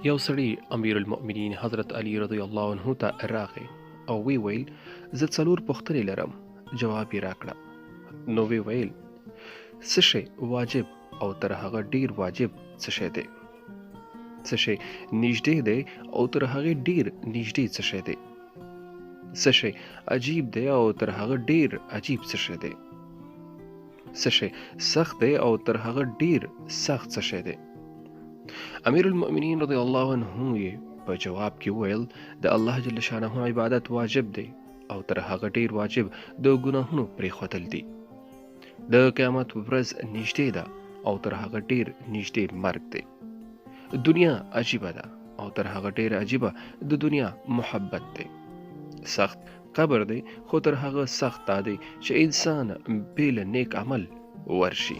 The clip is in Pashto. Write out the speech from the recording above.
یو سړي امیر المؤمنین حضرت علی رضی الله عنه ته راغی او وی ویل زه څلور پوښتنې لرم. جواب یې راکړه. نو وی ویل څه شی واجب او تر هغه ډیر واجب څه شی دی؟ څه شی نږدې دی او تر هغه ډیر نږدې څه شی دی؟ څه شی عجیب دی او تر هغه ډیر عجیب څه شی دی؟ څه شی سخت دی او تر هغه ډیر سخت څه شی دی؟ امیر المؤمنین رضی الله عنه یې په جواب کې وویل د الله جل شانه عبادت واجب دی او تر هغه ډیر واجب د ګناهونو پرېښودل دي. د قیامت ورځ نږدې ده او تر هغه ډیر نږدې مرګ دی. دنیا عجیبه ده او تر هغه ډیر عجیبه د دنیا محبت دی. سخت قبر دی خو تر هغه سخت دا دی چې انسان بې له نیک عمل ورشي.